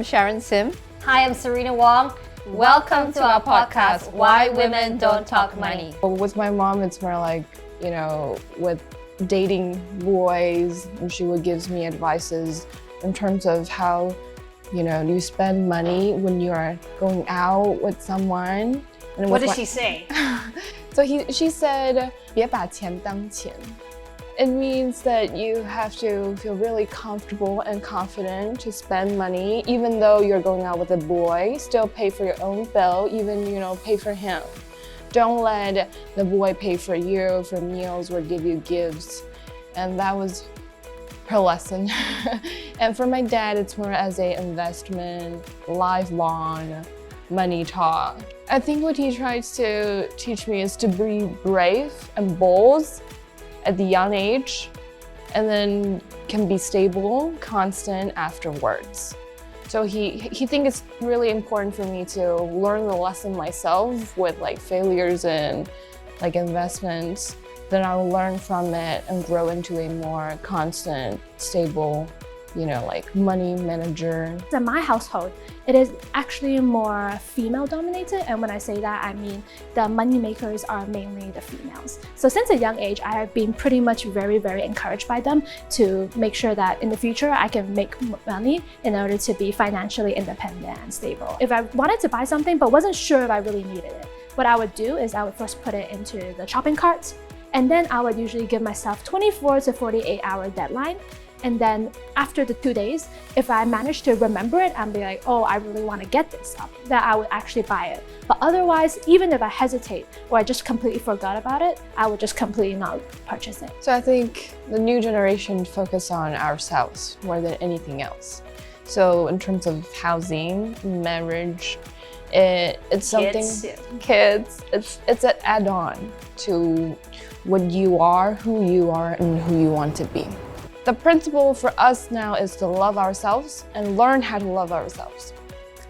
Sharon Sim. Hi, I'm Serena Wong. Welcome to our podcast, Why Women Don't Talk Money. With my mom, it's more like, with dating boys, she would give me advices in terms of how, you spend money when you are going out with someone. And what did she say? She said, 别把钱当钱. It means that you have to feel really comfortable and confident to spend money, even though you're going out with a boy. Still pay for your own bill, even, pay for him. Don't let the boy pay for you for meals or give you gifts. And that was her lesson. And for my dad, it's more as an investment, lifelong money talk. I think what he tries to teach me is to be brave and bold at the young age, and then can be stable, constant afterwards. So he thinks it's really important for me to learn the lesson myself with failures and investments. Then I'll learn from it and grow into a more constant, stable, money manager. In my household, it is actually more female dominated, and when I say that, I mean the money makers are mainly the females. So since a young age, I have been pretty much very, very encouraged by them to make sure that in the future I can make money in order to be financially independent and stable. If I wanted to buy something but wasn't sure if I really needed it, what I would do is I would first put it into the shopping cart, and then I would usually give myself 24 to 48 hour deadline. And then after the 2 days, if I manage to remember it and be like, oh, I really want to get this up, then I would actually buy it. But otherwise, even if I hesitate or I just completely forgot about it, I would just completely not purchase it. So I think the new generation focus on ourselves more than anything else. So in terms of housing, marriage, it's something, kids, it's an add-on to what you are, who you are, and who you want to be. The principle for us now is to love ourselves and learn how to love ourselves.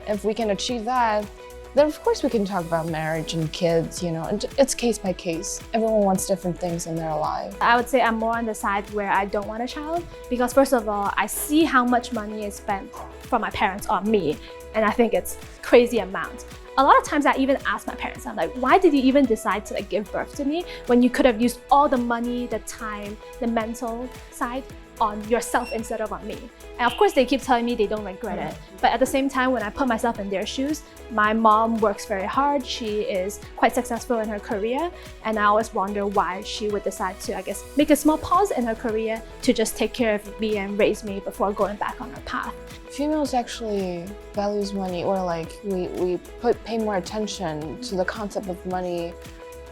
If we can achieve that, then of course we can talk about marriage and kids, and it's case by case. Everyone wants different things in their life. I would say I'm more on the side where I don't want a child because first of all, I see how much money is spent from my parents on me, and I think it's crazy amount. A lot of times I even ask my parents, I'm like, why did you even decide to give birth to me when you could have used all the money, the time, the mental side on yourself instead of on me? And of course they keep telling me they don't regret it. But at the same time, when I put myself in their shoes, my mom works very hard. She is quite successful in her career. And I always wonder why she would decide to, make a small pause in her career to just take care of me and raise me before going back on her path. Females actually values money, or we pay more attention to the concept of money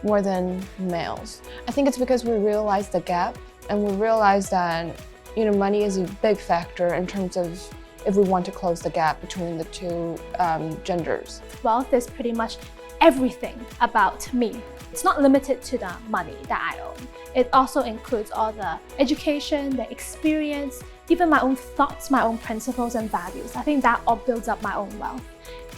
more than males. I think it's because we realize the gap, and we realize that money is a big factor in terms of if we want to close the gap between the two genders. Wealth is pretty much everything about me. It's not limited to the money that I own. It also includes all the education, the experience, even my own thoughts, my own principles and values. I think that all builds up my own wealth.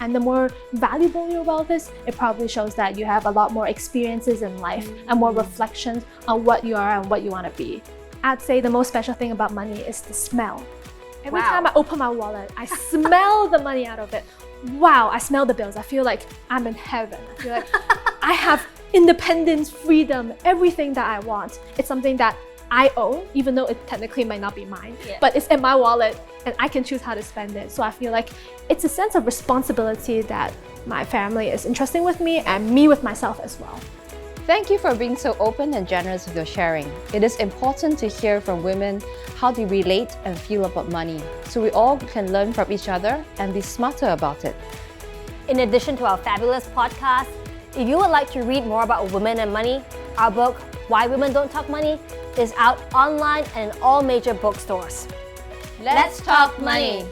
And the more valuable your wealth is, it probably shows that you have a lot more experiences in life and more reflections on what you are and what you want to be. I'd say the most special thing about money is the smell. Every time I open my wallet, I smell the money out of it. Wow, I smell the bills. I feel like I'm in heaven. I feel like I have independence, freedom, everything that I want. It's something that I own, even though it technically might not be mine, but it's in my wallet and I can choose how to spend it. So I feel like it's a sense of responsibility that my family is entrusting with me and me with myself as well. Thank you for being so open and generous with your sharing. It is important to hear from women how they relate and feel about money, so we all can learn from each other and be smarter about it. In addition to our fabulous podcast, if you would like to read more about women and money, our book, Why Women Don't Talk Money, is out online and in all major bookstores. Let's talk money!